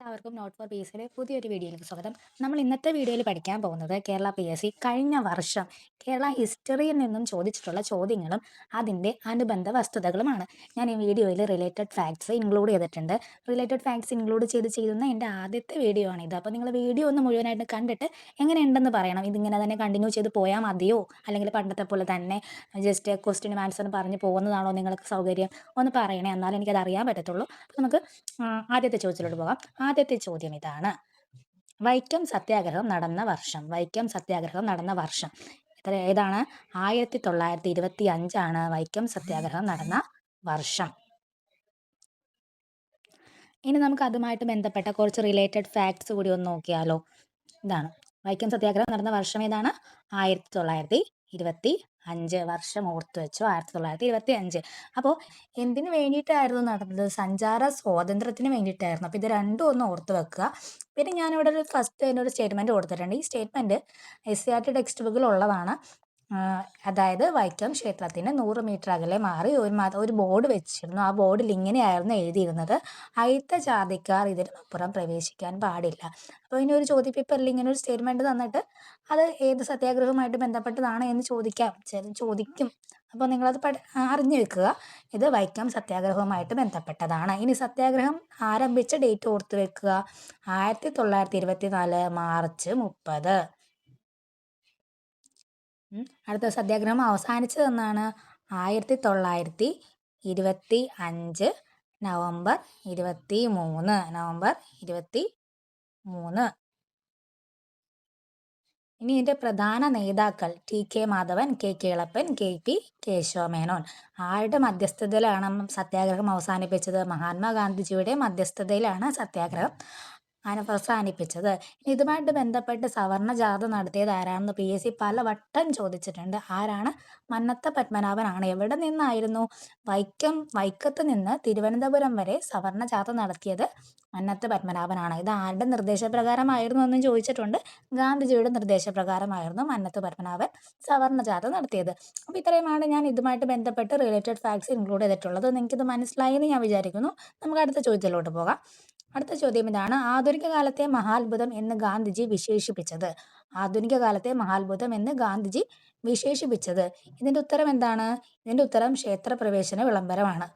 എല്ലാവർക്കും not four P S സിയുടെ പുതിയൊരു വീഡിയോയിലേക്ക് സ്വാഗതം. നമ്മൾ ഇന്നത്തെ വീഡിയോയിൽ പഠിക്കാൻ പോകുന്നത് കേരള പി എസ് സി കഴിഞ്ഞ വർഷം കേരള ഹിസ്റ്ററിയിൽ നിന്നും ചോദിച്ചിട്ടുള്ള ചോദ്യങ്ങളും അതിൻ്റെ അനുബന്ധ വസ്തുതകളുമാണ്. ഞാൻ ഈ വീഡിയോയിൽ റിലേറ്റഡ് ഫാക്ട്സ് ഇൻക്ലൂഡ് ചെയ്തിട്ടുണ്ട്. റിലേറ്റഡ് ഫാക്ട്സ് ഇൻക്ലൂഡ് ചെയ്യുന്ന എൻ്റെ ആദ്യത്തെ വീഡിയോ ആണിത്. അപ്പോൾ നിങ്ങൾ വീഡിയോ ഒന്ന് മുഴുവനായിട്ട് കണ്ടിട്ട് എങ്ങനെയുണ്ടെന്ന് പറയണം. ഇതിങ്ങനെ തന്നെ കണ്ടിന്യൂ ചെയ്ത് പോയാൽ മതിയോ, അല്ലെങ്കിൽ പണ്ടത്തെ പോലെ തന്നെ ജസ്റ്റ് ക്വസ്റ്റ്യനും ആൻസറും പറഞ്ഞ് പോകുന്നതാണോ നിങ്ങൾക്ക് സൗകര്യം, ഒന്ന് പറയണേ. എന്നാലും എനിക്കത് അറിയാൻ പറ്റത്തുള്ളൂ. അപ്പോൾ നമുക്ക് ആദ്യത്തെ ചോദ്യത്തിലോട്ട് പോകാം. ആദ്യത്തെ ചോദ്യം ഇതാണ്: വൈക്കം സത്യാഗ്രഹം നടന്ന വർഷം. വൈക്കം സത്യാഗ്രഹം നടന്ന വർഷം ഏതാണ്? 1925 വൈക്കം സത്യാഗ്രഹം നടന്ന വർഷം. ഇനി നമുക്ക് അതുമായിട്ട് ബന്ധപ്പെട്ട കുറച്ച് റിലേറ്റഡ് ഫാക്ട്സ് കൂടി ഒന്ന് നോക്കിയാലോ. ഇതാണ് വൈക്കം സത്യാഗ്രഹം നടന്ന വർഷം ഏതാണ്? 1925. വർഷം ഓർത്തു വെച്ചോ, 1925. അപ്പോൾ എന്തിനു വേണ്ടിയിട്ടായിരുന്നു നടന്നത്? സഞ്ചാര സ്വാതന്ത്ര്യത്തിന് വേണ്ടിയിട്ടായിരുന്നു. അപ്പോൾ ഇത് രണ്ടും ഒന്ന് ഓർത്ത് വെക്കുക. പിന്നെ ഞാനിവിടെ ഫസ്റ്റ് ഒരു സ്റ്റേറ്റ്മെൻറ്റ് കൊടുത്തിട്ടുണ്ട്. ഈ സ്റ്റേറ്റ്മെൻറ്റ് SCERT ടെക്സ്റ്റ് ബുക്കിൽ ഉള്ളതാണ്. അതായത് വൈക്കം ക്ഷേത്രത്തിന് 100 മീറ്റർ അകലെ മാറി ഒരു ബോർഡ് വെച്ചിരുന്നു. ആ ബോർഡിൽ ഇങ്ങനെയായിരുന്നു എഴുതിയിരുന്നത്: അയിത്ത ജാതിക്കാർ ഇതിനപ്പുറം പ്രവേശിക്കാൻ പാടില്ല. അപ്പോൾ ഇനി ഒരു ചോദ്യപേപ്പറിൽ ഇങ്ങനെ ഒരു സ്റ്റേറ്റ്മെൻറ്റ് തന്നിട്ട് അത് ഏത് സത്യാഗ്രഹവുമായിട്ട് ബന്ധപ്പെട്ടതാണ് എന്ന് ചോദിക്കും. അപ്പോൾ നിങ്ങളത് അറിഞ്ഞു വെക്കുക. ഇത് വൈക്കം സത്യാഗ്രഹവുമായിട്ട് ബന്ധപ്പെട്ടതാണ്. ഇനി സത്യാഗ്രഹം ആരംഭിച്ച ഡേറ്റ് ഓർത്ത് വെക്കുക: 1924 മാർച്ച് 30. അടുത്ത സത്യാഗ്രഹം അവസാനിച്ചതെന്നാണ്? 1925 നവംബർ 23. നവംബർ 23. ഇനി ഇതിൻ്റെ പ്രധാന നേതാക്കൾ: TK Madhavan, KK Kelappan, KP Kesava Menon. ആരുടെ മധ്യസ്ഥതയിലാണ് സത്യാഗ്രഹം അവസാനിപ്പിച്ചത്? മഹാത്മാഗാന്ധിജിയുടെ മധ്യസ്ഥതയിലാണ് സത്യാഗ്രഹം അവസാനിപ്പിച്ചത്. ഇതുമായിട്ട് ബന്ധപ്പെട്ട് സവർണ ജാഥ നടത്തിയത് ആരാണെന്ന് PSC പലവട്ടം ചോദിച്ചിട്ടുണ്ട്. ആരാണ്? മന്നത്ത പത്മനാഭനാണ്. എവിടെ നിന്നായിരുന്നു? വൈക്കത്ത് നിന്ന് തിരുവനന്തപുരം വരെ സവർണ ജാഥ നടത്തിയത് മന്നത്ത പത്മനാഭനാണ്. ഇത് ആരുടെ നിർദ്ദേശപ്രകാരമായിരുന്നു എന്നും ചോദിച്ചിട്ടുണ്ട്. ഗാന്ധിജിയുടെ നിർദ്ദേശപ്രകാരമായിരുന്നു മന്നത്ത് പത്മനാഭൻ സവർണ ജാഥ നടത്തിയത്. അപ്പോൾ ഇത്രയുമാണ് ഞാൻ ഇതുമായിട്ട് ബന്ധപ്പെട്ട് റിലേറ്റഡ് ഫാക്ട്സ് ഇൻക്ലൂഡ് ചെയ്തിട്ടുള്ളത്. നിങ്ങൾക്കിത് മനസ്സിലായി എന്ന് ഞാൻ വിചാരിക്കുന്നു. നമുക്ക് അടുത്ത ചോദ്യത്തിലോട്ട് പോകാം. അടുത്ത ചോദ്യം ഇതാണ്: ആധുനിക കാലത്തെ മഹാത്ഭുതം എന്ന് ഗാന്ധിജി വിശേഷിപ്പിച്ചത്. ആധുനിക കാലത്തെ മഹാത്ഭുതം എന്ന് ഗാന്ധിജി വിശേഷിപ്പിച്ചത്. ഇതിൻ്റെ ഉത്തരം എന്താണ്? ഇതിൻ്റെ ഉത്തരം ക്ഷേത്രപ്രവേശന വിളംബരമാണ്.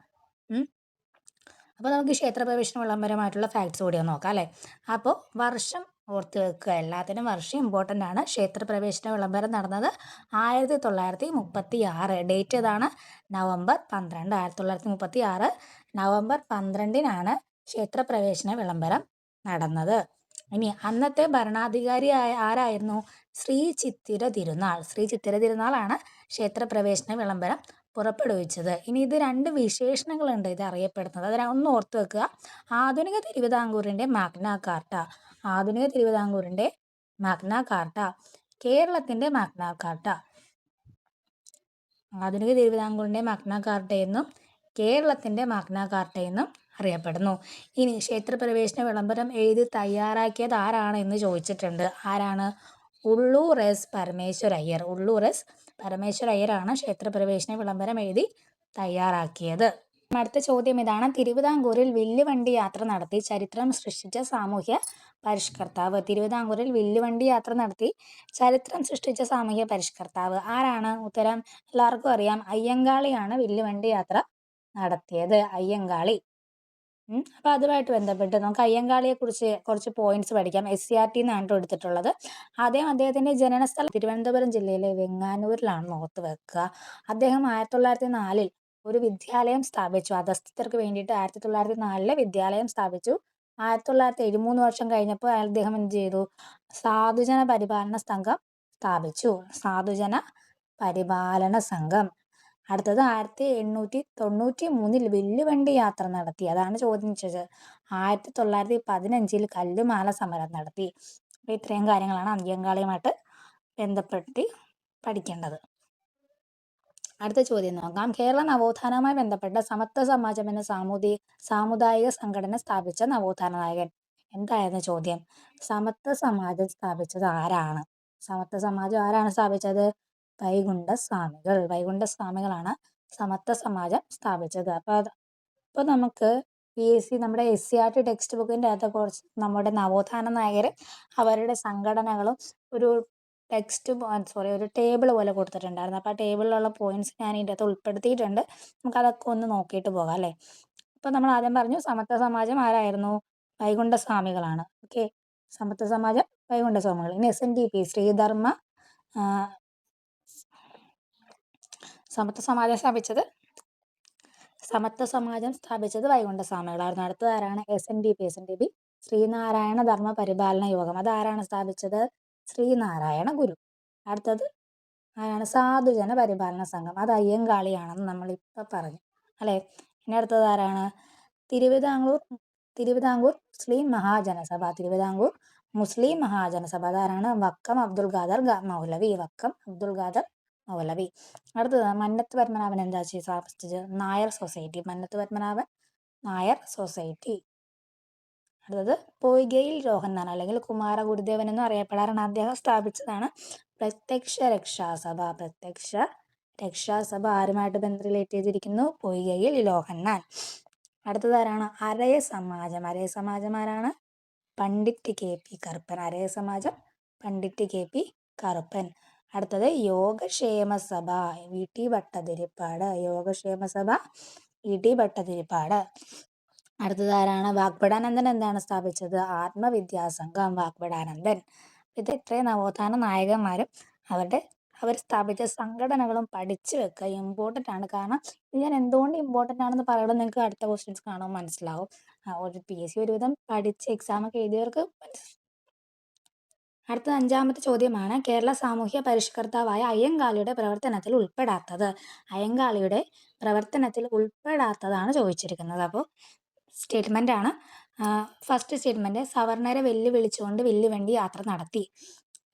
അപ്പോൾ നമുക്ക് ക്ഷേത്രപ്രവേശന വിളംബരമായിട്ടുള്ള ഫാക്ട്സ് കൂടി ഒന്ന് നോക്കാം അല്ലേ. അപ്പോൾ വർഷം ഓർത്ത് വെക്കുക. എല്ലാത്തിനും വർഷം ഇമ്പോർട്ടൻ്റ് ആണ്. ക്ഷേത്രപ്രവേശന വിളംബരം നടന്നത് 1936. ഡേറ്റ് ഏതാണ്? നവംബർ 12. 1936 നവംബർ 12 ക്ഷേത്രപ്രവേശന വിളംബരം നടന്നത്. ഇനി അന്നത്തെ ഭരണാധികാരി ആരായിരുന്നു? ശ്രീ ചിത്തിര തിരുനാൾ. ശ്രീ ചിത്തിര തിരുനാളാണ് ക്ഷേത്രപ്രവേശന വിളംബരം പുറപ്പെടുവിച്ചത്. ഇനി ഇത് രണ്ട് വിശേഷണങ്ങളുണ്ട് ഇത് അറിയപ്പെടുന്നത്. അത് ഒന്ന് ഓർത്ത് വെക്കുക: ആധുനിക തിരുവിതാംകൂറിൻ്റെ മാഗ്ന കാർട്ട. ആധുനിക തിരുവിതാംകൂറിൻ്റെ മാഗ്ന കാർട്ട. കേരളത്തിൻ്റെ മാഗ്ന കാർട്ട. ആധുനിക തിരുവിതാംകൂറിൻ്റെ മാഗ്ന കാർട്ട എന്നും കേരളത്തിൻ്റെ മാഗ്ന കാർട്ട എന്നും അറിയപ്പെടുന്നു. ഇനി ക്ഷേത്രപ്രവേശന വിളംബരം എഴുതി തയ്യാറാക്കിയത് ആരാണ് എന്ന് ചോദിച്ചിട്ടുണ്ട്. ആരാണ്? ഉള്ളൂർ എസ് പരമേശ്വരയ്യർ. ഉള്ളൂർ എസ് പരമേശ്വരയ്യരാണ് ക്ഷേത്രപ്രവേശന വിളംബരം എഴുതി തയ്യാറാക്കിയത്. അടുത്ത ചോദ്യം ഇതാണ്: തിരുവിതാംകൂറിൽ വില്ലുവണ്ടി യാത്ര നടത്തി ചരിത്രം സൃഷ്ടിച്ച സാമൂഹ്യ പരിഷ്കർത്താവ്. തിരുവിതാംകൂറിൽ വില്ലുവണ്ടി യാത്ര നടത്തി ചരിത്രം സൃഷ്ടിച്ച സാമൂഹ്യ പരിഷ്കർത്താവ് ആരാണ്? ഉത്തരം എല്ലാവർക്കും അറിയാം. അയ്യങ്കാളിയാണ് വില്ലുവണ്ടി യാത്ര നടത്തിയത്. അയ്യങ്കാളി. അപ്പോൾ അതുമായിട്ട് ബന്ധപ്പെട്ട് നമുക്ക് അയ്യങ്കാളിയെ കുറിച്ച് കുറച്ച് പോയിന്റ്സ് പഠിക്കാം. SCERT എന്നാണ് എടുത്തിട്ടുള്ളത്. അദ്ദേഹത്തിൻ്റെ ജനനസ്ഥലം തിരുവനന്തപുരം ജില്ലയിലെ വെങ്ങാനൂരിലാണ് ഓർത്ത് വെക്കുക. അദ്ദേഹം 1904 ഒരു വിദ്യാലയം സ്ഥാപിച്ചു. അധസ്ഥിതർക്ക് വേണ്ടിയിട്ട് 1904 വിദ്യാലയം സ്ഥാപിച്ചു. 1973 വർഷം കഴിഞ്ഞപ്പോൾ അദ്ദേഹം എന്ത് ചെയ്തു? സാധുജന പരിപാലന സംഘം സ്ഥാപിച്ചു. സാധുജന പരിപാലന സംഘം. അടുത്തത് 1893 വില്ലുവണ്ടി യാത്ര നടത്തി. അതാണ് ചോദിച്ചത്. 1915 കല്ലുമാല സമരം നടത്തി. അപ്പോൾ ഇത്രയും കാര്യങ്ങളാണ് അയ്യങ്കാളിയുമായിട്ട് ബന്ധപ്പെടുത്തി പഠിക്കേണ്ടത്. അടുത്ത ചോദ്യം നോക്കാം. കേരള നവോത്ഥാനവുമായി ബന്ധപ്പെട്ട സമത്വ സമാജം എന്ന സാമുദായിക സംഘടന സ്ഥാപിച്ച നവോത്ഥാന നായകൻ. എന്തായിരുന്നു ചോദ്യം? സമത്വ സമാജം സ്ഥാപിച്ചത് ആരാണ്? സമത്വ സമാജം ആരാണ് സ്ഥാപിച്ചത്? വൈകുണ്ഠസ്വാമികൾ. വൈകുണ്ഠസ്വാമികളാണ് സമത്വ സമാജം സ്ഥാപിച്ചത്. അപ്പോൾ നമുക്ക് PSC നമ്മുടെ SCERT ടെക്സ്റ്റ് ബുക്കിൻ്റെ അകത്ത് കുറച്ച് നമ്മുടെ നവോത്ഥാന നായകർ അവരുടെ സംഘടനകളും ഒരു ഒരു ടേബിൾ പോലെ കൊടുത്തിട്ടുണ്ടായിരുന്നു. അപ്പോൾ ആ ടേബിളിലുള്ള പോയിന്റ്സ് ഞാൻ ഇതിൻ്റെ അകത്ത് ഉൾപ്പെടുത്തിയിട്ടുണ്ട്. നമുക്കതൊക്കെ ഒന്ന് നോക്കിയിട്ട് പോകാം അല്ലേ. അപ്പോൾ നമ്മൾ ആദ്യം പറഞ്ഞു സമത്വ സമാജം ആരായിരുന്നു? വൈകുണ്ഠസ്വാമികളാണ്. ഓക്കെ, സമത്വ സമാജം വൈകുണ്ഠസ്വാമികൾ. ഇനി SNDP ശ്രീധർമ്മ സമത്വ സമാജം സ്ഥാപിച്ചത് വൈകുണ്ഠസ്വാമികളായിരുന്നു. അടുത്തത് ആരാണ്? SNDP ശ്രീനാരായണ ധർമ്മ പരിപാലന യോഗം. അതാരാണ് സ്ഥാപിച്ചത്? ശ്രീനാരായണ ഗുരു. അടുത്തത് ആരാണ്? സാധുജന പരിപാലന സംഘം. അത് അയ്യങ്കാളിയാണെന്ന് നമ്മളിപ്പോൾ പറഞ്ഞു അല്ലേ. ഇനി അടുത്തത് ആരാണ്? തിരുവിതാംകൂർ മുസ്ലിം മഹാജനസഭ. അതാരാണ്? വക്കം അബ്ദുൽ ഖാദർ മൗലവി. അടുത്തത് മന്നത്ത് പത്മനാഭൻ എന്താ സ്ഥാപിച്ചത്? നായർ സൊസൈറ്റി. അടുത്തത് പൊയ്കയിൽ രോഹന്നാൻ അല്ലെങ്കിൽ കുമാര ഗുരുദേവൻ എന്നും അറിയപ്പെടാറുണ്ട്. അദ്ദേഹം സ്ഥാപിച്ചതാണ് പ്രത്യക്ഷ രക്ഷാസഭ. ആരുമായിട്ട് റിലേറ്റ് ചെയ്തിരിക്കുന്നു? പൊയ്കയിൽ രോഹന്നാൻ. അടുത്തത് ആരാണ്? അരയ സമാജം ആരാണ്? പണ്ഡിറ്റ് KP കറുപ്പൻ. അടുത്തത് യോഗക്ഷേമ സഭ VT ഭട്ടതിരിപ്പാട്. അടുത്തത് ആരാണ്? വാഗ്ഭടാനന്ദൻ എന്താണ് സ്ഥാപിച്ചത്? ആത്മവിദ്യാസംഘം വാഗ്ഭടാനന്ദൻ. ഇത് ഇത്രയും നവോത്ഥാന നായകന്മാരും അവർ സ്ഥാപിച്ച സംഘടനകളും പഠിച്ചു വെക്കുക, ഇമ്പോർട്ടൻ്റ് ആണ്. കാരണം ഇത് ഞാൻ എന്തുകൊണ്ട് ഇമ്പോർട്ടൻ്റ് ആണെന്ന് പറയുന്നത് നിങ്ങൾക്ക് അടുത്ത ക്വസ്റ്റ്യൻസ് കാണുമ്പോൾ മനസ്സിലാവും. ഒരു PSC ഒരുവിധം പഠിച്ച് എക്സാമൊക്കെ എഴുതിയവർക്ക് അടുത്ത 5ാമത്തെ ചോദ്യമാണ്, കേരള സാമൂഹ്യ പരിഷ്കർത്താവായ അയ്യങ്കാളിയുടെ പ്രവർത്തനത്തിൽ ഉൾപ്പെടാത്തതാണ് ചോദിച്ചിരിക്കുന്നത്. അപ്പോൾ സ്റ്റേറ്റ്മെൻ്റ് ആണ്. ഫസ്റ്റ് സ്റ്റേറ്റ്മെൻറ്റ്, സവർണരെ വെല്ലുവിളിച്ചുകൊണ്ട് വില്ലുവണ്ടി യാത്ര നടത്തി.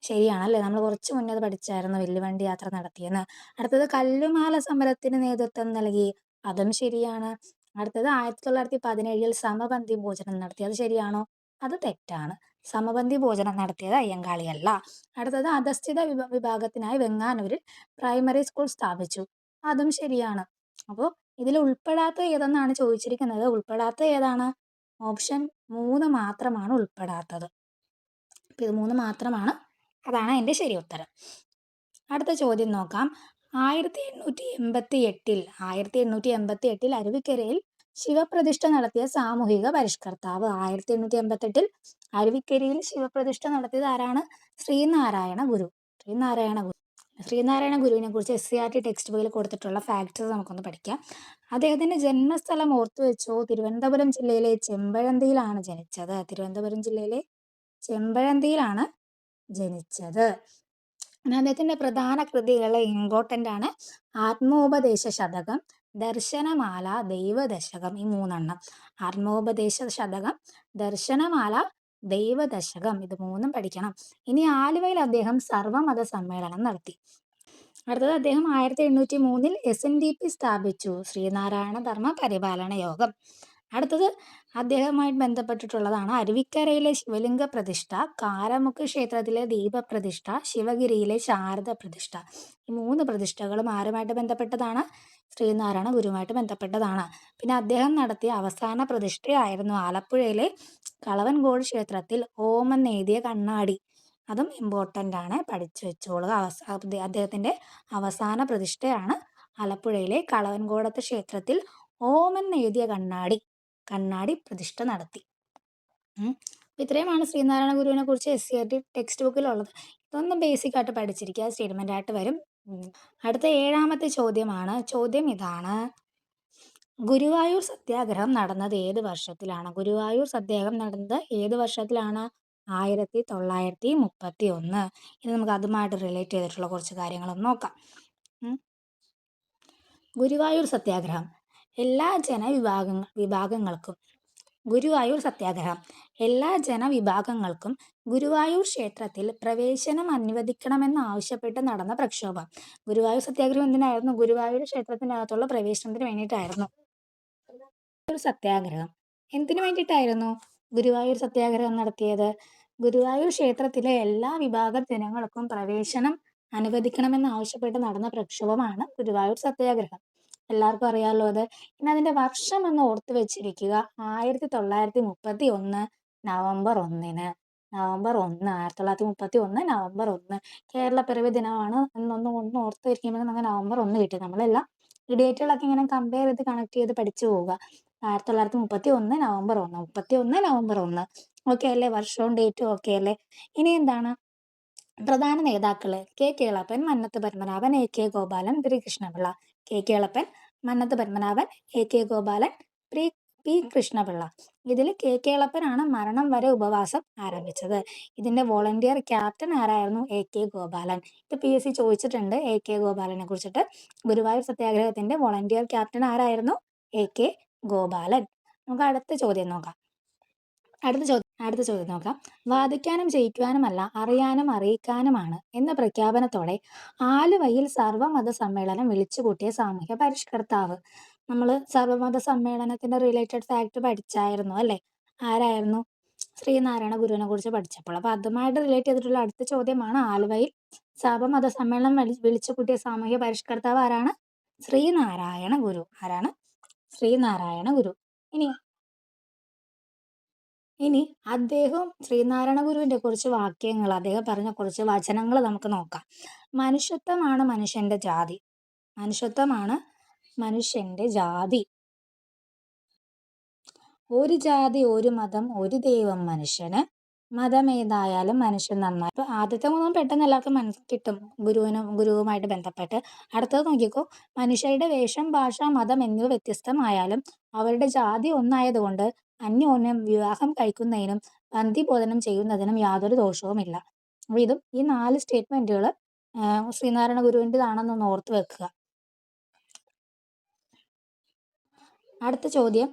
ശരിയാണല്ലേ, നമ്മൾ കുറച്ച് മുന്നേ അത് പഠിച്ചായിരുന്നു വില്ലുവണ്ടി യാത്ര നടത്തിയെന്ന്. അടുത്തത് കല്ലുമാല സമരത്തിന് നേതൃത്വം നൽകി. അതും ശരിയാണ്. അടുത്തത് 1917 സമപന്തി ഭോജനം നടത്തി. അത് ശരിയാണോ? അത് തെറ്റാണ്. സമപന്തി ഭോജനം നടത്തിയത് അയ്യങ്കാളിയല്ല. അടുത്തത് അധസ്ഥിത വിഭാഗത്തിനായി വെങ്ങാനൂരിൽ പ്രൈമറി സ്കൂൾ സ്ഥാപിച്ചു. അതും ശരിയാണ്. അപ്പോൾ ഇതിൽ ഉൾപ്പെടാത്ത ഏതെന്നാണ് ചോദിച്ചിരിക്കുന്നത്. ഉൾപ്പെടാത്ത ഏതാണ്? ഓപ്ഷൻ 3 മാത്രമാണ് ഉൾപ്പെടാത്തത്. അപ്പോൾ ഇത് 3 മാത്രമാണ്, അതാണ് അതിൻ്റെ ശരി ഉത്തരം. അടുത്ത ചോദ്യം നോക്കാം. 1888 അരുവിക്കരയിൽ ശിവപ്രതിഷ്ഠ നടത്തിയ സാമൂഹിക പരിഷ്കർത്താവ്. 1888 അരുവിക്കരയിൽ ശിവപ്രതിഷ്ഠ നടത്തിയത് ആരാണ്? ശ്രീനാരായണ ഗുരുവിനെ കുറിച്ച് SCERT ടെക്സ്റ്റ് ബുക്കിൽ കൊടുത്തിട്ടുള്ള ഫാക്ട്സ് നമുക്കൊന്ന് പഠിക്കാം. അദ്ദേഹത്തിന്റെ ജന്മസ്ഥലം ഓർത്തു വെച്ചോ. തിരുവനന്തപുരം ജില്ലയിലെ ചെമ്പഴന്തിയിലാണ് ജനിച്ചത്. അദ്ദേഹത്തിന്റെ പ്രധാന കൃതികൾ ഇമ്പോർട്ടൻ്റ് ആണ്. ആത്മോപദേശ ശതകം, ദർശനമാല, ദൈവദശകം. ഈ 3 ആത്മോപദേശ ശതകം, ദർശനമാല, ദൈവദശകം. ഇത് 3 പഠിക്കണം. ഇനി ആലുവയിൽ അദ്ദേഹം സർവമത സമ്മേളനം നടത്തി. അടുത്തത് അദ്ദേഹം 1803 SNDP സ്ഥാപിച്ചു, ശ്രീനാരായണ ധർമ്മ പരിപാലന യോഗം. അടുത്തത് അദ്ദേഹവുമായി ബന്ധപ്പെട്ടിട്ടുള്ളതാണ് അരുവിക്കരയിലെ ശിവലിംഗ പ്രതിഷ്ഠ, കാരമുക്ക് ക്ഷേത്രത്തിലെ ദീപപ്രതിഷ്ഠ, ശിവഗിരിയിലെ ശാരദ പ്രതിഷ്ഠ. ഈ 3 പ്രതിഷ്ഠകളും ആരുമായിട്ട് ബന്ധപ്പെട്ടതാണ്? ശ്രീനാരായണ ഗുരുവുമായിട്ട് ബന്ധപ്പെട്ടതാണ്. പിന്നെ അദ്ദേഹം നടത്തിയ അവസാന പ്രതിഷ്ഠയായിരുന്നു ആലപ്പുഴയിലെ കളവൻകോട് ക്ഷേത്രത്തിൽ ഓമെന്നെഴുതിയ കണ്ണാടി. അതും ഇമ്പോർട്ടൻ്റ് ആണ്, പഠിച്ചു വെച്ചോളുക. അദ്ദേഹത്തിൻ്റെ അവസാന പ്രതിഷ്ഠയാണ് ആലപ്പുഴയിലെ കളവൻകോടത്ത് ക്ഷേത്രത്തിൽ ഓമെന്നെഴുതിയ കണ്ണാടി പ്രതിഷ്ഠ നടത്തി. ഇത്രയുമാണ് ശ്രീനാരായണ ഗുരുവിനെ കുറിച്ച് SCERT ടെക്സ്റ്റ് ബുക്കിലുള്ളത്. ഇതൊന്നും ബേസിക് ആയിട്ട് പഠിച്ചിരിക്കുക, സ്റ്റേറ്റ്മെൻ്റ് ആയിട്ട് വരും. അടുത്ത 7ാമത്തെ ചോദ്യമാണ്. ചോദ്യം ഇതാണ്, ഗുരുവായൂർ സത്യാഗ്രഹം നടന്നത് ഏത് വർഷത്തിലാണ്? 1931. ഇത് നമുക്ക് അതുമായിട്ട് റിലേറ്റ് ചെയ്തിട്ടുള്ള കുറച്ച് കാര്യങ്ങളൊന്ന് നോക്കാം. ഗുരുവായൂർ സത്യാഗ്രഹം എല്ലാ ജനവിഭാഗങ്ങൾക്കും ഗുരുവായൂർ ക്ഷേത്രത്തിൽ പ്രവേശനം അനുവദിക്കണമെന്ന് ആവശ്യപ്പെട്ട് നടന്ന പ്രക്ഷോഭം. ഗുരുവായൂർ സത്യാഗ്രഹം എന്തിനായിരുന്നു? ഗുരുവായൂർ ക്ഷേത്രത്തിനകത്തുള്ള പ്രവേശനത്തിന് വേണ്ടിയിട്ടായിരുന്നു. സത്യാഗ്രഹം എന്തിനു വേണ്ടിയിട്ടായിരുന്നു ഗുരുവായൂർ സത്യാഗ്രഹം നടത്തിയത്? ഗുരുവായൂർ ക്ഷേത്രത്തിലെ എല്ലാ വിഭാഗം ജനങ്ങൾക്കും പ്രവേശനം അനുവദിക്കണമെന്ന് ആവശ്യപ്പെട്ട് നടന്ന പ്രക്ഷോഭമാണ് ഗുരുവായൂർ സത്യാഗ്രഹം. എല്ലാവർക്കും അറിയാമല്ലോ അത്. ഇനി അതിൻ്റെ വർഷം എന്ന് ഓർത്ത് വെച്ചിരിക്കുക 1931 നവംബർ 1-ന്. നവംബർ 1 1931 നവംബർ 1 കേരളപ്പിറവി ദിനമാണ് ഒന്ന് ഓർത്ത് വെക്കുമ്പോൾ നമുക്ക് നവംബർ 1 കിട്ടി. നമ്മളെല്ലാം ഈ ഡേറ്റുകളൊക്കെ ഇങ്ങനെ കമ്പയർ ചെയ്ത് കണക്ട് ചെയ്ത് പഠിച്ചു പോവുക. 1931 നവംബർ 1 31 നവംബർ 1 ഓക്കെ അല്ലേ? വർഷവും ഡേറ്റും ഓക്കെ അല്ലേ? ഇനി എന്താണ് പ്രധാന നേതാക്കള്? K Kelappan, Mannath Padmanabhan, A K Gopalan, P Krishna Pillai. K Kelappan, Mannath Padmanabhan, A K Gopalan, P Krishna Pillai. ഇതിൽ കെ കേളപ്പനാണ് മരണം വരെ ഉപവാസം ആരംഭിച്ചത്. ഇതിന്റെ വോളണ്ടിയർ ക്യാപ്റ്റൻ ആരായിരുന്നു? A K Gopalan. ഇത് PSC ചോദിച്ചിട്ടുണ്ട് എ കെ ഗോപാലനെ കുറിച്ചിട്ട്. ഗുരുവായൂർ സത്യാഗ്രഹത്തിന്റെ വോളണ്ടിയർ ക്യാപ്റ്റൻ ആരായിരുന്നു? A K Gopalan. നമുക്ക് അടുത്ത ചോദ്യം നോക്കാം. അടുത്ത ചോദ്യം നോക്കാം. വാദിക്കാനും ജയിക്കുവാനുമല്ല അറിയാനും അറിയിക്കാനുമാണ് എന്ന പ്രഖ്യാപനത്തോടെ ആലുവയിൽ സർവമത സമ്മേളനം വിളിച്ചുകൂട്ടിയ സാമൂഹ്യ പരിഷ്കർത്താവ്. നമ്മൾ സർവമത സമ്മേളനത്തിന്റെ റിലേറ്റഡ് ഫാക്ട് പഠിച്ചായിരുന്നു അല്ലേ? ആരായിരുന്നു? ശ്രീനാരായണ ഗുരുവിനെ കുറിച്ച് പഠിച്ചപ്പോൾ. അപ്പൊ അതുമായിട്ട് റിലേറ്റ് ചെയ്തിട്ടുള്ള അടുത്ത ചോദ്യമാണ് ആലുവയിൽ സർവമത സമ്മേളനം വിളിച്ചുകൂട്ടിയ സാമൂഹ്യ പരിഷ്കർത്താവ് ആരാണ്? ശ്രീനാരായണ ഗുരു. ആരാണ്? ശ്രീനാരായണ ഗുരു. ഇനി അദ്ദേഹം ശ്രീനാരായണ ഗുരുവിന്റെ കുറച്ച് വാക്യങ്ങൾ, അദ്ദേഹം പറഞ്ഞ കുറച്ച് വചനങ്ങൾ നമുക്ക് നോക്കാം. മനുഷ്യത്വമാണ് മനുഷ്യന്റെ ജാതി. മനുഷ്യത്വമാണ് മനുഷ്യന്റെ ജാതി. ഒരു ജാതി, ഒരു മതം, ഒരു ദൈവം മനുഷ്യന്. മതമേതായാലും മനുഷ്യൻ നന്നായി. ഇപ്പൊ ആദ്യത്തെ മൂന്നും പെട്ടെന്ന് എല്ലാവർക്കും കിട്ടും ഗുരുവുമായിട്ട് ബന്ധപ്പെട്ട്. അടുത്തത് നോക്കിക്കോ. മനുഷ്യരുടെ വേഷം, ഭാഷ, മതം എന്നിവ വ്യത്യസ്തമായാലും അവരുടെ ജാതി ഒന്നായതുകൊണ്ട് അന്യോന്യം വിവാഹം കഴിക്കുന്നതിനും പന്തിഭോജനം ചെയ്യുന്നതിനും യാതൊരു ദോഷവുമില്ല. അപ്പൊ ഇതും ഈ 4 സ്റ്റേറ്റ്മെന്റുകൾ ശ്രീനാരായണ ഗുരുവിൻ്റെതാണെന്നൊന്ന് ഓർത്ത് വെക്കുക. അടുത്ത ചോദ്യം.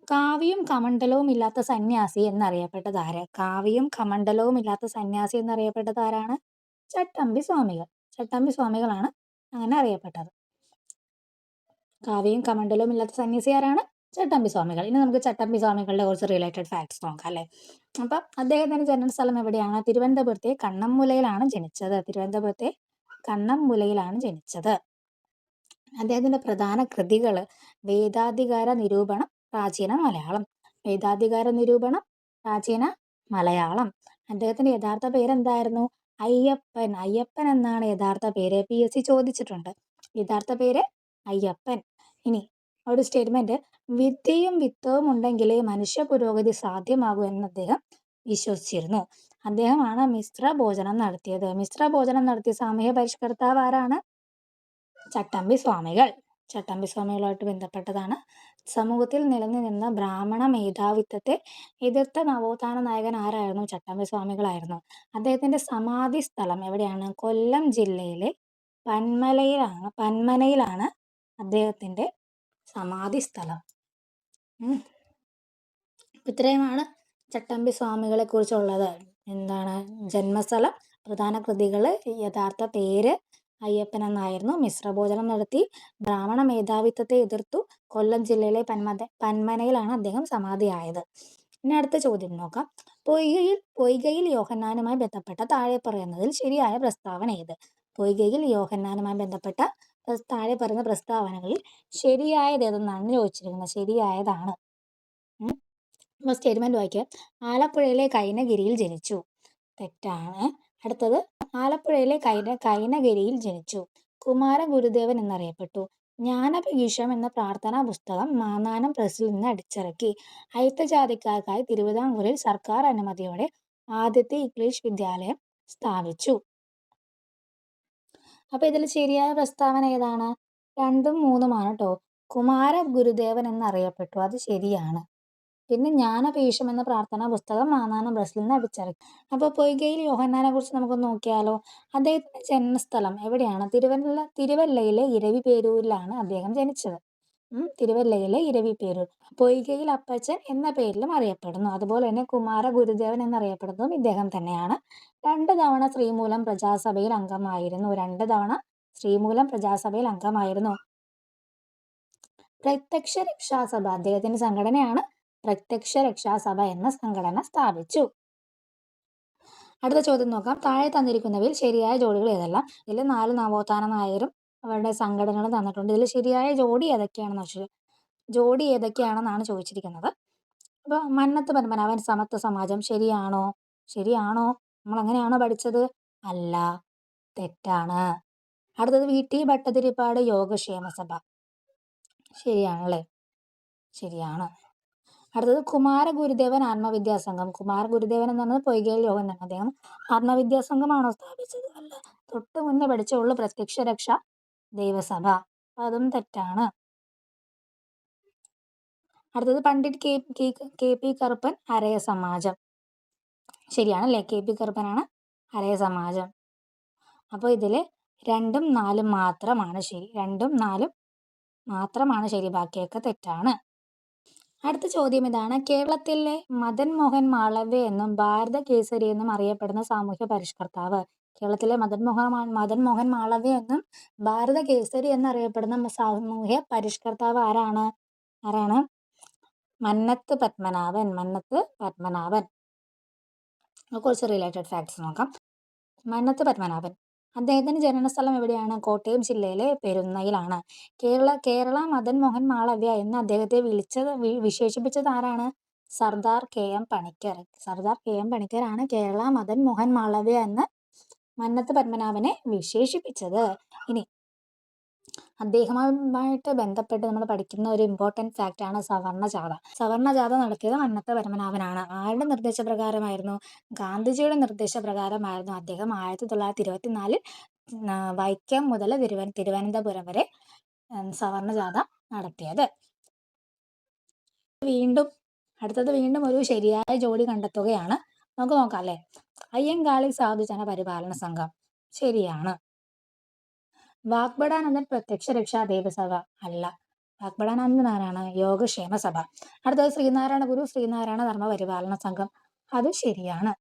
കാവിയും കമണ്ഡലവും ഇല്ലാത്ത സന്യാസി എന്നറിയപ്പെട്ടത് ആര്? കാവിയും കമണ്ഡലവും ഇല്ലാത്ത സന്യാസി എന്നറിയപ്പെട്ടത് ആരാണ്? ചട്ടമ്പി സ്വാമികൾ. ചട്ടമ്പി സ്വാമികളാണ് അങ്ങനെ അറിയപ്പെട്ടത്. കാവിയും കമണ്ഡലവും ഇല്ലാത്ത സന്യാസി ആരാണ്? ചട്ടമ്പി സ്വാമികൾ. ഇനി നമുക്ക് ചട്ടമ്പി സ്വാമികളുടെ കുറച്ച് റിലേറ്റഡ് ഫാക്ട്സ് നോക്കാം അല്ലേ? അപ്പം അദ്ദേഹത്തിന്റെ ജന്മസ്ഥലം എവിടെയാണ്? തിരുവനന്തപുരത്തെ കണ്ണമ്മുലയിലാണ് ജനിച്ചത്. തിരുവനന്തപുരത്തെ കണ്ണമ്മുലയിലാണ് ജനിച്ചത്. അദ്ദേഹത്തിന്റെ പ്രധാന കൃതികൾ വേദാധികാര നിരൂപണം, പ്രാചീന മലയാളം. വേദാധികാര നിരൂപണം, പ്രാചീന മലയാളം. അദ്ദേഹത്തിന്റെ യഥാർത്ഥ പേരെന്തായിരുന്നു? അയ്യപ്പൻ. അയ്യപ്പൻ എന്നാണ് യഥാർത്ഥ പേര്. PSC ചോദിച്ചിട്ടുണ്ട്. യഥാർത്ഥ പേര് അയ്യപ്പൻ. ഇനി ഒരു സ്റ്റേറ്റ്മെന്റ്. വിദ്യയും വിത്തവും ഉണ്ടെങ്കിലേ മനുഷ്യ പുരോഗതി സാധ്യമാകൂ എന്ന് അദ്ദേഹം വിശ്വസിച്ചിരുന്നു. അദ്ദേഹമാണ് മിശ്ര ഭോജനം നടത്തിയത്. മിശ്ര ഭോജനം നടത്തിയ സാമൂഹ്യ പരിഷ്കർത്താവ് ആരാണ്? ചട്ടമ്പി സ്വാമികൾ. ചട്ടമ്പി സ്വാമികളുമായിട്ട് ബന്ധപ്പെട്ടതാണ്. സമൂഹത്തിൽ നിലനിന്ന ബ്രാഹ്മണ മേധാവിത്വത്തെ എതിർത്ത നവോത്ഥാന നായകൻ ആരായിരുന്നു? ചട്ടമ്പി സ്വാമികളായിരുന്നു. അദ്ദേഹത്തിന്റെ സമാധി സ്ഥലം എവിടെയാണ്? കൊല്ലം ജില്ലയിലെ പന്മനയിലാണ് അദ്ദേഹത്തിന്റെ സമാധി സ്ഥലം. ഇത്രയുമാണ് ചട്ടമ്പി സ്വാമികളെ കുറിച്ചുള്ളത്. എന്താണ്? ജന്മസ്ഥലം, പ്രധാന കൃതികൾ, യഥാർത്ഥ പേര് അയ്യപ്പൻ എന്നായിരുന്നു. മിശ്രഭോജനം നടത്തി, ബ്രാഹ്മണ മേധാവിത്വത്തെ എതിർത്തു, കൊല്ലം ജില്ലയിലെ പന്മനയിലാണ് അദ്ദേഹം സമാധിയായത്. ഇനി അടുത്ത ചോദ്യം നോക്കാം. പൊയ്കയിൽ യോഹന്നാനുമായി ബന്ധപ്പെട്ട താഴെ പറയുന്നതിൽ ശരിയായ പ്രസ്താവന ഏത്? പൊയ്കയിൽ യോഹന്നാനുമായി ബന്ധപ്പെട്ട താഴെ പറയുന്ന പ്രസ്താവനകളിൽ ശരിയായത് ഏതെന്നാണ് ചോദിച്ചിരിക്കുന്നത്. ശരിയായതാണ്. സ്റ്റേറ്റ്മെന്റ് വായിക്കുക. ആലപ്പുഴയിലെ കൈനഗിരിയിൽ ജനിച്ചു. തെറ്റാണ്. അടുത്തത്. ആലപ്പുഴയിലെ കൈനഗിരിയിൽ ജനിച്ചു. കുമാര ഗുരുദേവൻ എന്നറിയപ്പെട്ടു. ജ്ഞാനപീഠം എന്ന പ്രാർത്ഥനാ പുസ്തകം മാന്നാനം പ്രസിൽ നിന്ന് അടിച്ചിറക്കി. അയിത്തജാതിക്കാർക്കായി തിരുവിതാംകൂറിൽ സർക്കാർ അനുമതിയോടെ ആദ്യത്തെ ഇംഗ്ലീഷ് വിദ്യാലയം സ്ഥാപിച്ചു. അപ്പൊ ഇതിൽ ശരിയായ പ്രസ്താവന ഏതാണ്? 2ഉം 3ഉമാണ് കേട്ടോ. കുമാര ഗുരുദേവൻ എന്നറിയപ്പെട്ടു, അത് ശരിയാണ്. പിന്നെ ജ്ഞാനപീഠം എന്ന പ്രാർത്ഥനാ പുസ്തകം മാന്നാനം പ്രസിൽ നിന്ന് അടിച്ചിറക്കി. അപ്പോൾ പൊയ്കയിൽ യോഹന്നാനെ കുറിച്ച് നമുക്ക് നോക്കിയാലോ. അദ്ദേഹത്തിന്റെ ജന്മസ്ഥലം എവിടെയാണ്? തിരുവല്ലയിലെ ഇരവിപേരൂരിലാണ് അദ്ദേഹം ജനിച്ചത്. തിരുവല്ലയിലെ ഇരവിപേരൂർ. പൊയ്കയിൽ അപ്പച്ചൻ എന്ന പേരിലും അറിയപ്പെടുന്നു. അതുപോലെ തന്നെ കുമാര ഗുരുദേവൻ എന്നറിയപ്പെടുന്നതും ഇദ്ദേഹം തന്നെയാണ്. 2 തവണ ശ്രീമൂലം പ്രജാസഭയിൽ അംഗമായിരുന്നു. 2 തവണ ശ്രീമൂലം പ്രജാസഭയിൽ അംഗമായിരുന്നു. പ്രത്യക്ഷ രക്ഷാസഭ അദ്ദേഹത്തിന്റെ സംഘടനയാണ്. പ്രത്യക്ഷ രക്ഷാസഭ എന്ന സംഘടന സ്ഥാപിച്ചു. അടുത്ത ചോദ്യം നോക്കാം. താഴെ തന്നിരിക്കുന്നവയിൽ ശരിയായ ജോഡികൾ ഏതെല്ലാം? ഇതിൽ 4 നവോത്ഥാന നായകരും അവരുടെ സംഘടനകൾ തന്നിട്ടുണ്ട്. ഇതിൽ ശരിയായ ജോഡി ഏതൊക്കെയാണെന്നാണ് ചോദിച്ചിരിക്കുന്നത്. അപ്പോൾ മന്നത്ത് പത്മനാഭൻ സമത്വ സമാജം ശരിയാണോ? ശരിയാണോ? നമ്മൾ അങ്ങനെയാണോ പഠിച്ചത്? അല്ല, തെറ്റാണ്. അടുത്തത് VT ഭട്ടതിരിപ്പാട് യോഗക്ഷേമ സഭ ശരിയാണല്ലേ? ശരിയാണ്. അടുത്തത് കുമാരഗുരുദേവൻ ആത്മവിദ്യാസംഘം. കുമാരഗുരുദേവൻ എന്ന് പറഞ്ഞത് പൊയ്കയിൽ യോഗം തന്നെ. അദ്ദേഹം ആത്മവിദ്യാസംഘമാണോ സ്ഥാപിച്ചത്? അല്ല, തൊട്ട് മുന്നേ പഠിച്ചുള്ളൂ പ്രത്യക്ഷ രക്ഷ ദൈവസഭ. അതും തെറ്റാണ്. അടുത്തത് പണ്ഡിറ്റ് KP കറുപ്പൻ അരയ സമാജം ശരിയാണല്ലേ? KP കറുപ്പനാണ് അരയ സമാജം. അപ്പോൾ ഇതിൽ 2ഉം 4ഉം മാത്രമാണ് ശരി. 2ഉം 4ഉം മാത്രമാണ് ശരി, ബാക്കിയൊക്കെ തെറ്റാണ്. അടുത്ത ചോദ്യം ഇതാണ്: കേരളത്തിലെ മദൻ മോഹൻ മാളവ്യ എന്നും ഭാരത കേസരി എന്നും അറിയപ്പെടുന്ന സാമൂഹ്യ പരിഷ്കർത്താവ്. കേരളത്തിലെ മദൻ മോഹൻ മാളവ്യ എന്നും ഭാരത കേസരി എന്നറിയപ്പെടുന്ന സാമൂഹ്യ പരിഷ്കർത്താവ് ആരാണ്? മന്നത്ത് പത്മനാഭൻ. കുറച്ച് റിലേറ്റഡ് ഫാക്ട്സ് നോക്കാം. മന്നത്ത് പത്മനാഭൻ, അദ്ദേഹത്തിന്റെ ജനനസ്ഥലം എവിടെയാണ്? കോട്ടയം ജില്ലയിലെ പെരുന്നയിലാണ്. കേരള മദൻ മോഹൻ മാളവ്യ എന്ന് അദ്ദേഹത്തെ വിശേഷിപ്പിച്ചത് ആരാണ്? സർദാർ KM പണിക്കരാണ് കേരള മദൻ മോഹൻ മാളവ്യ എന്ന് മന്നത്ത് പത്മനാഭനെ വിശേഷിപ്പിച്ചത്. ഇനി അദ്ദേഹവുമായിട്ട് ബന്ധപ്പെട്ട് നമ്മൾ പഠിക്കുന്ന ഒരു ഇമ്പോർട്ടൻറ്റ് ഫാക്റ്റ് ആണ് സവർണജാഥ നടത്തിയത് മന്നത്ത് പത്മനാഭനാണ്. ആരുടെ നിർദ്ദേശപ്രകാരമായിരുന്നു? ഗാന്ധിജിയുടെ നിർദ്ദേശപ്രകാരമായിരുന്നു അദ്ദേഹം 1924 വൈക്കം മുതൽ തിരുവനന്തപുരം വരെ സവർണജാഥ നടത്തിയത്. അടുത്തത് വീണ്ടും ഒരു ശരിയായ ജോഡി കണ്ടെത്തുകയാണ്. നമുക്ക് നോക്കാം അല്ലേ? അയ്യങ്കാളി സാധുജന പരിപാലന സംഘം ശരിയാണ്. വാഗ്ബടാനന്ദൻ പ്രത്യക്ഷ രക്ഷാ ദൈവസഭ അല്ല, വാഗ്ബടാനന്ദൻ ആരാണ്? യോഗക്ഷേമ സഭ. അടുത്തത് ശ്രീനാരായണ ഗുരു ശ്രീനാരായണ ധർമ്മ പരിപാലന സംഘം, അത് ശരിയാണ്.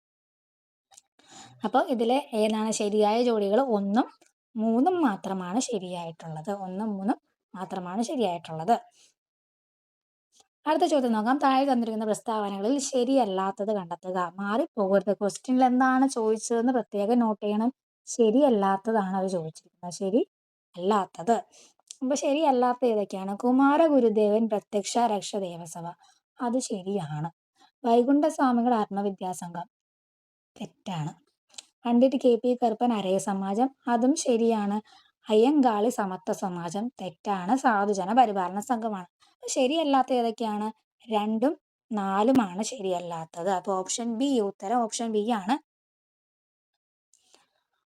അപ്പോൾ ഇതിലെ ഏതാണ് ശരിയായ ജോഡികൾ? 1ഉം 3ഉം മാത്രമാണ് ശരിയായിട്ടുള്ളത്. 1ഉം 3ഉം മാത്രമാണ് ശരിയായിട്ടുള്ളത്. അടുത്ത ചോദ്യം നോക്കാം. താഴെ തന്നിരിക്കുന്ന പ്രസ്താവനകളിൽ ശരിയല്ലാത്തത് കണ്ടെത്തുക. മാറിപ്പോകരുത്. ക്വസ്റ്റ്യനിൽ എന്താണ് ചോദിച്ചതെന്ന് പ്രത്യേകം നോട്ട് ചെയ്യണം. ശരിയല്ലാത്തതാണ് അവർ ചോദിച്ചിരിക്കുന്നത്. ശരി അല്ലാത്തത്. അപ്പൊ ശരിയല്ലാത്ത ഏതൊക്കെയാണ്? കുമാരഗുരുദേവൻ പ്രത്യക്ഷ രക്ഷ ദേവസഭ, അത് ശരിയാണ്. വൈകുണ്ഠസ്വാമികൾ ആത്മവിദ്യാസംഘം തെറ്റാണ്. പണ്ഡിറ്റ് KP കറുപ്പൻ അരയ സമാജം, അതും ശരിയാണ്. അയ്യങ്കാളി സമത്വ സമാജം തെറ്റാണ്. സാധുജന പരിപാലന സംഘമാണ്. ശരിയല്ലാത്ത ഏതൊക്കെയാണ്? 2ഉം 4ഉമാണ് ശരിയല്ലാത്തത്. അപ്പോൾ ഓപ്ഷൻ ബി, ഉത്തരം ഓപ്ഷൻ ബി ആണ്.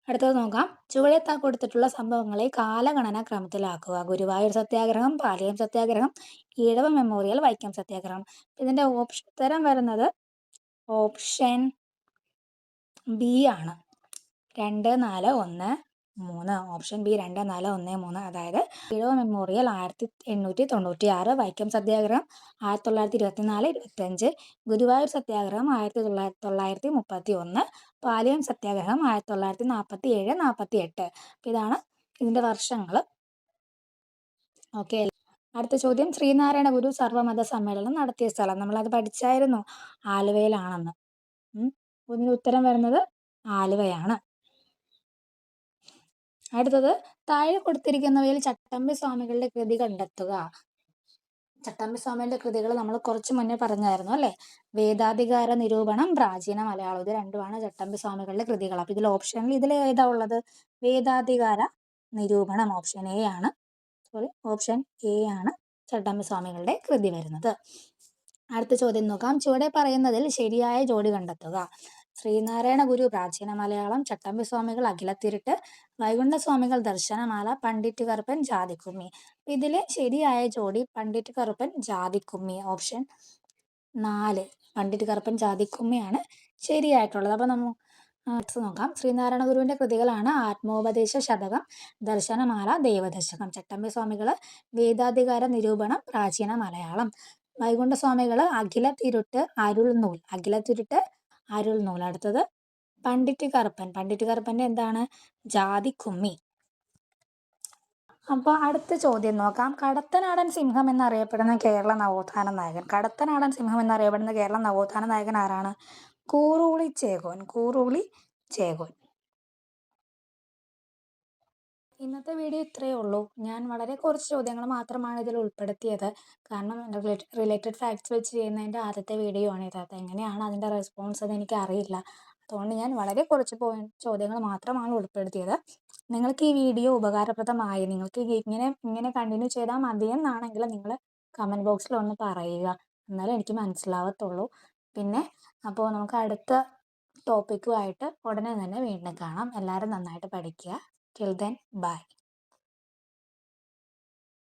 അടുത്തത് നോക്കാം. ചുവടെ കൊടുത്തിട്ടുള്ള സംഭവങ്ങളെ കാലഗണന ക്രമത്തിലാക്കുക. ഗുരുവായൂർ സത്യാഗ്രഹം, പാലിയം സത്യാഗ്രഹം, ഈഴവ മെമ്മോറിയൽ, വൈക്കം സത്യാഗ്രഹം. ഇതിന്റെ ഉത്തരം വരുന്നത് ഓപ്ഷൻ ബി ആണ്. 2, 4, 1, 3. Option B 2, 4, 1, 3. അതായത് ഈഴവ മെമ്മോറിയൽ 1896, വൈക്കം സത്യാഗ്രഹം 1924-25, ഗുരുവായൂർ സത്യാഗ്രഹം 1931, പാലിയം സത്യാഗ്രഹം 1947-48. ഇതാണ് ഇതിന്റെ വർഷങ്ങൾ. ഓക്കെ. അടുത്ത ചോദ്യം: ശ്രീനാരായണ ഗുരു സർവമത സമ്മേളനം നടത്തിയ സ്ഥലം. നമ്മളത് പഠിച്ചായിരുന്നു, ആലുവയിലാണെന്ന്. ഇതിന് ഉത്തരം വരുന്നത് ആലുവയാണ്. അടുത്തത് താഴെ കൊടുത്തിരിക്കുന്നവയിൽ ചട്ടമ്പി സ്വാമികളുടെ കൃതി കണ്ടെത്തുക. ചട്ടമ്പി സ്വാമികളുടെ കൃതികൾ നമ്മൾ കുറച്ച് മുന്നേ പറഞ്ഞായിരുന്നു അല്ലേ? വേദാധികാര നിരൂപണം, പ്രാചീന മലയാളം, ഇത് രണ്ടുമാണ് ചട്ടമ്പി സ്വാമികളുടെ കൃതികൾ. അപ്പൊ ഇതിൽ ഏതാ ഉള്ളത്? വേദാധികാര നിരൂപണം ഓപ്ഷൻ എ ആണ്. ഓപ്ഷൻ എ ആണ് ചട്ടമ്പി സ്വാമികളുടെ കൃതി വരുന്നത്. അടുത്ത ചോദ്യം നോക്കാം. ചുവടെ പറയുന്നതിൽ ശരിയായ ജോഡി കണ്ടെത്തുക. ശ്രീനാരായണ ഗുരു പ്രാചീന മലയാളം, ചട്ടമ്പി സ്വാമികൾ അഖിലത്തിരുട്ട്, വൈകുണ്ഠസ്വാമികൾ ദർശനമാല, പണ്ഡിറ്റ് കറുപ്പൻ ജാതിക്കുമ്മി. ഇതിലെ ശരിയായ ജോഡി പണ്ഡിറ്റ് കറുപ്പൻ ജാതിക്കുമ്മി, ഓപ്ഷൻ 4. പണ്ഡിറ്റ് കറുപ്പൻ ജാതിക്കുമ്മിയാണ് ശരിയായിട്ടുള്ളത്. അപ്പൊ നമുക്ക് നോക്കാം. ശ്രീനാരായണ ഗുരുവിന്റെ കൃതികളാണ് ആത്മോപദേശ ശതകം, ദർശനമാല, ദൈവദശകം. ചട്ടമ്പി സ്വാമികള് വേദാധികാര നിരൂപണം, പ്രാചീന മലയാളം. വൈകുണ്ഠസ്വാമികള് അഖിലത്തിരുട്ട് അരുൾനൂൽ. അടുത്തത് പണ്ഡിറ്റ് കറുപ്പന്റെ എന്താണ്? ജാതിക്കുമ്മി. അപ്പൊ അടുത്ത ചോദ്യം നോക്കാം. കടത്തനാടൻ സിംഹം എന്നറിയപ്പെടുന്ന കേരള നവോത്ഥാന നായകൻ ആരാണ്? കൂറുളി ചേകോൻ. ഇന്നത്തെ വീഡിയോ ഇത്രയേ ഉള്ളൂ. ഞാൻ വളരെ കുറച്ച് ചോദ്യങ്ങൾ മാത്രമാണ് ഇതിൽ ഉൾപ്പെടുത്തിയത്. കാരണം റിലേറ്റഡ് ഫാക്ട്സ് വെച്ച് ചെയ്യുന്നതിൻ്റെ ആദ്യത്തെ വീഡിയോ ആണിത്. അതെങ്ങനെയാണ് അതിൻ്റെ റെസ്പോൺസ് എന്ന് എനിക്കറിയില്ല. അതുകൊണ്ട് ഞാൻ വളരെ കുറച്ച് ചോദ്യങ്ങൾ മാത്രമാണ് ഉൾപ്പെടുത്തിയത്. നിങ്ങൾക്ക് ഈ വീഡിയോ ഉപകാരപ്രദമായി, നിങ്ങൾക്ക് ഇങ്ങനെ ഇങ്ങനെ കണ്ടിന്യൂ ചെയ്താൽ മതിയെന്നാണെങ്കിൽ നിങ്ങൾ കമൻറ്റ് ബോക്സിൽ ഒന്ന് പറയുക. എന്നാലേ എനിക്ക് മനസ്സിലാവത്തുള്ളൂ. പിന്നെ അപ്പോൾ നമുക്ക് അടുത്ത ടോപ്പിക്കുമായിട്ട് ഉടനെ തന്നെ വീണ്ടും കാണാം. എല്ലാവരും നന്നായിട്ട് പഠിക്കുക. Till then, bye.